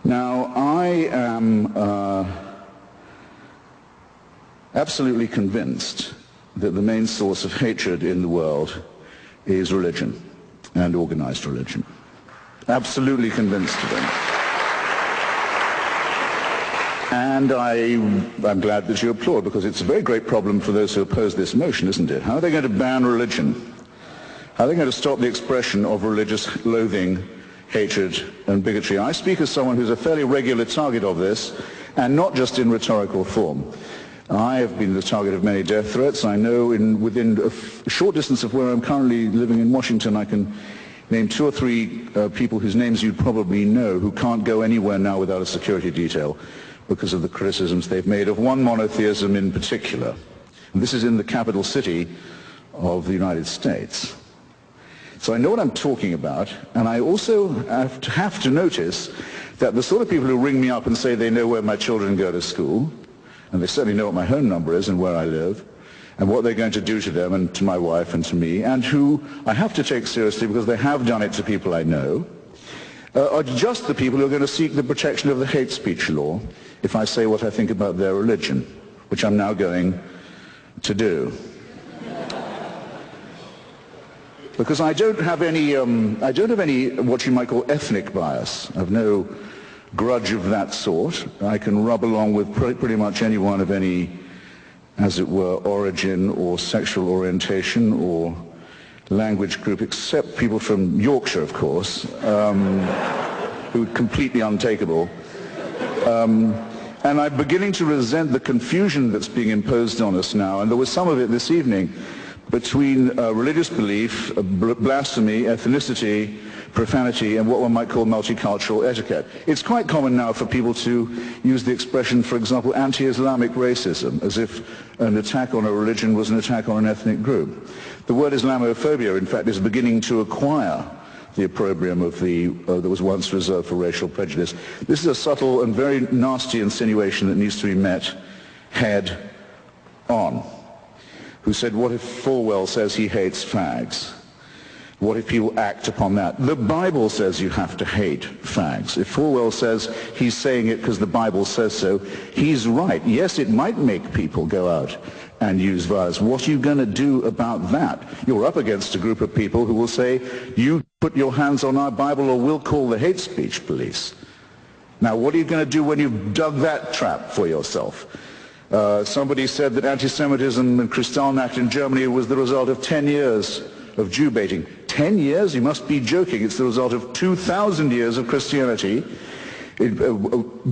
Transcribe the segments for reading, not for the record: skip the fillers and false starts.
Now, I am absolutely convinced that the main source of hatred in the world is religion and organized religion. Absolutely convinced of it. And I'm glad that you applaud, because it's a very great problem for those who oppose this motion, isn't it? How are they going to ban religion? How are they going to stop the expression of religious loathing, hatred, and bigotry? I speak as someone who's a fairly regular target of this, and not just in rhetorical form. I have been the target of many death threats. I know within a short distance of where I'm currently living in Washington, I can name 2 or 3 people whose names you'd probably know who can't go anywhere now without a security detail because of the criticisms they've made of one monotheism in particular. And this is in the capital city of the United States. So I know what I'm talking about, and I also have to notice that the sort of people who ring me up and say they know where my children go to school, and they certainly know what my home number is and where I live, and what they're going to do to them and to my wife and to me, and who I have to take seriously because they have done it to people I know, are just the people who are going to seek the protection of the hate speech law if I say what I think about their religion, which I'm now going to do. Because I don't have any what you might call ethnic bias. I have no grudge of that sort. I can rub along with pretty much anyone of any, as it were, origin or sexual orientation or language group, except people from Yorkshire, of course, who are completely untakeable. And I'm beginning to resent the confusion that's being imposed on us now, and there was some of it this evening, between religious belief, blasphemy, ethnicity, profanity, and what one might call multicultural etiquette. It's quite common now for people to use the expression, for example, anti-Islamic racism, as if an attack on a religion was an attack on an ethnic group. The word Islamophobia, in fact, is beginning to acquire the opprobrium of that was once reserved for racial prejudice. This is a subtle and very nasty insinuation that needs to be met head on. Who said, what if Falwell says he hates fags? What if people act upon that? The Bible says you have to hate fags. If Falwell says he's saying it because the Bible says so, he's right. Yes, it might make people go out and use violence. What are you going to do about that? You're up against a group of people who will say, you put your hands on our Bible or we'll call the hate speech police. Now, what are you going to do when you've dug that trap for yourself? Somebody said that anti-Semitism and Kristallnacht in Germany was the result of 10 years of Jew baiting. 10 years? You must be joking. It's the result of 2,000 years of Christianity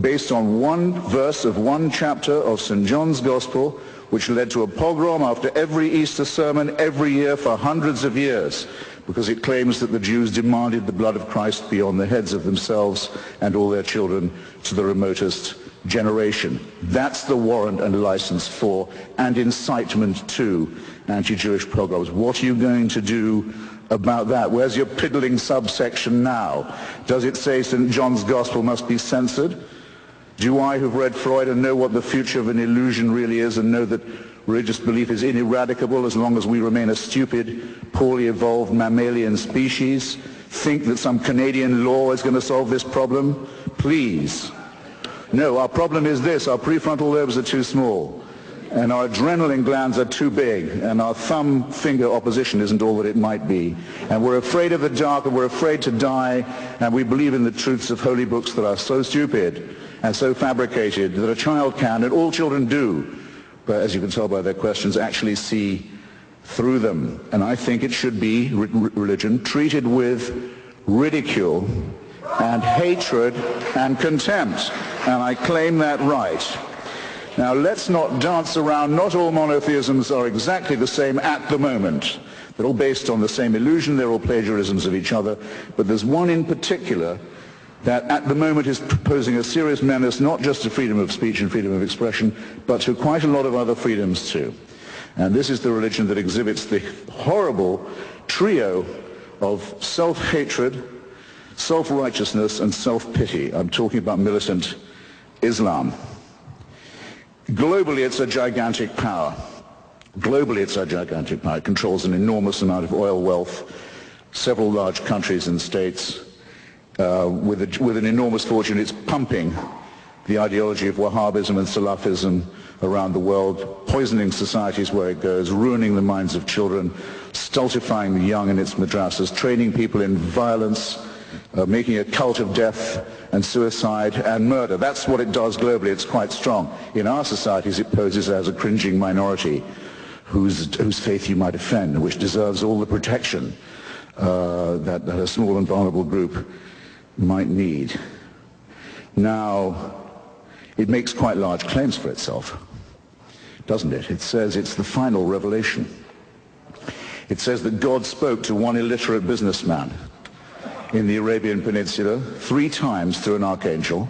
based on one verse of one chapter of St. John's Gospel, which led to a pogrom after every Easter sermon every year for hundreds of years, because it claims that the Jews demanded the blood of Christ be on the heads of themselves and all their children to the remotest generation. That's the warrant and license for and incitement to anti-Jewish pogroms. What are you going to do about that? Where's your piddling subsection now? Does it say St. John's Gospel must be censored? Do I, who've read Freud and know what the future of an illusion really is and know that religious belief is ineradicable as long as we remain a stupid, poorly evolved mammalian species, think that some Canadian law is going to solve this problem? Please. No, our problem is this: our prefrontal lobes are too small, and our adrenaline glands are too big, and our thumb finger opposition isn't all that it might be. And we're afraid of the dark, and we're afraid to die, and we believe in the truths of holy books that are so stupid and so fabricated that a child can, and all children do, but as you can tell by their questions, actually see through them. And I think it should be, religion, treated with ridicule and hatred and contempt. And I claim that right. Now, let's not dance around. Not all monotheisms are exactly the same at the moment. They're all based on the same illusion. They're all plagiarisms of each other. But there's one in particular that at the moment is posing a serious menace, not just to freedom of speech and freedom of expression, but to quite a lot of other freedoms too. And this is the religion that exhibits the horrible trio of self-hatred, self-righteousness, and self-pity. I'm talking about militant Islam. Globally, it's a gigantic power. Globally, it's a gigantic power. It controls an enormous amount of oil wealth, several large countries and states. with an enormous fortune. It's pumping the ideology of Wahhabism and Salafism around the world, poisoning societies where it goes, ruining the minds of children, stultifying the young in its madrasas, training people in violence, making a cult of death and suicide and murder. That's what it does globally. It's quite strong. In our societies, it poses as a cringing minority whose faith you might offend, which deserves all the protection that a small and vulnerable group might need. Now, it makes quite large claims for itself, doesn't it? It says it's the final revelation. It says that God spoke to one illiterate businessman in the Arabian Peninsula 3 times through an archangel,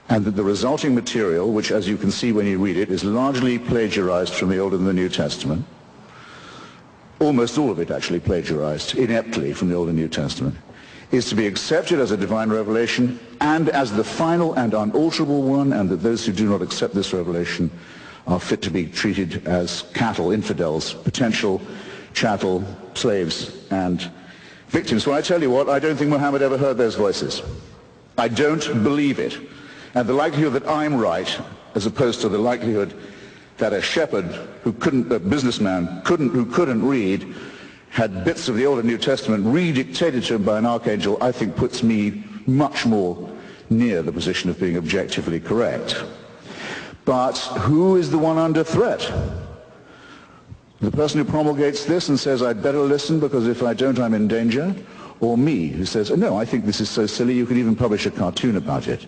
and that the resulting material, which as you can see when you read it, is largely plagiarized from the Old and the New Testament, almost all of it actually plagiarized ineptly from the Old and New Testament, is to be accepted as a divine revelation and as the final and unalterable one, and that those who do not accept this revelation are fit to be treated as cattle, infidels, potential chattel, slaves, and victims. Well, I tell you what, I don't think Muhammad ever heard those voices. I don't believe it. And the likelihood that I'm right, as opposed to the likelihood that a shepherd who couldn't, a businessman who couldn't read, had bits of the Old and New Testament redictated to him by an archangel, I think puts me much more near the position of being objectively correct. But who is the one under threat? The person who promulgates this and says, I'd better listen because if I don't, I'm in danger? Or me, who says, no, I think this is so silly you could even publish a cartoon about it?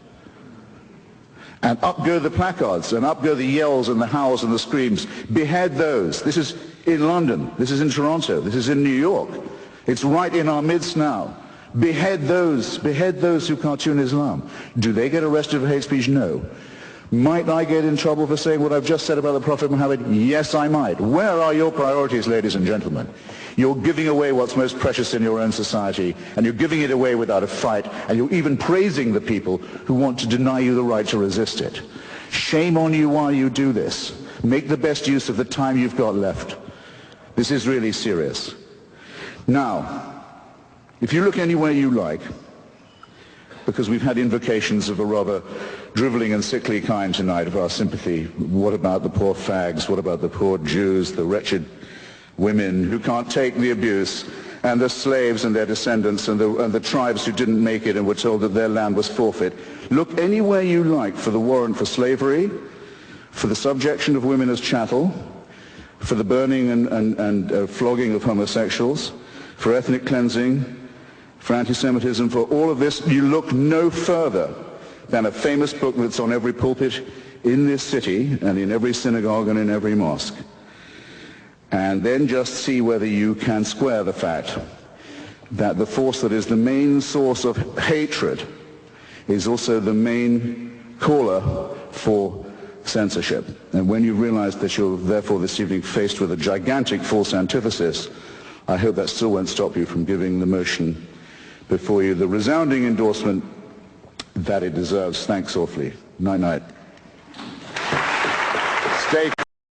And up go the placards, and up go the yells and the howls and the screams. Behead those. This is in London. This is in Toronto. This is in New York. It's right in our midst now. Behead those who cartoon Islam. Do they get arrested for hate speech? No. Might I get in trouble for saying what I've just said about the Prophet Muhammad? Yes, I might. Where are your priorities, ladies and gentlemen? You're giving away what's most precious in your own society, and you're giving it away without a fight, and you're even praising the people who want to deny you the right to resist it. Shame on you while you do this. Make the best use of the time you've got left. This is really serious. Now, if you look anywhere you like, because we've had invocations of a rather drivelling and sickly kind tonight of our sympathy. What about the poor fags? What about the poor Jews, the wretched women who can't take the abuse, and the slaves and their descendants, and the tribes who didn't make it and were told that their land was forfeit? Look anywhere you like for the warrant for slavery, for the subjection of women as chattel, for the burning and flogging of homosexuals, for ethnic cleansing, for anti-Semitism, for all of this. You look no further than a famous book that's on every pulpit in this city and in every synagogue and in every mosque. And then just see whether you can square the fact that the force that is the main source of hatred is also the main caller for censorship. And when you realize that you're therefore this evening faced with a gigantic false antithesis, I hope that still won't stop you from giving the motion before you the resounding endorsement that it deserves. Thanks awfully. Night-night. Stay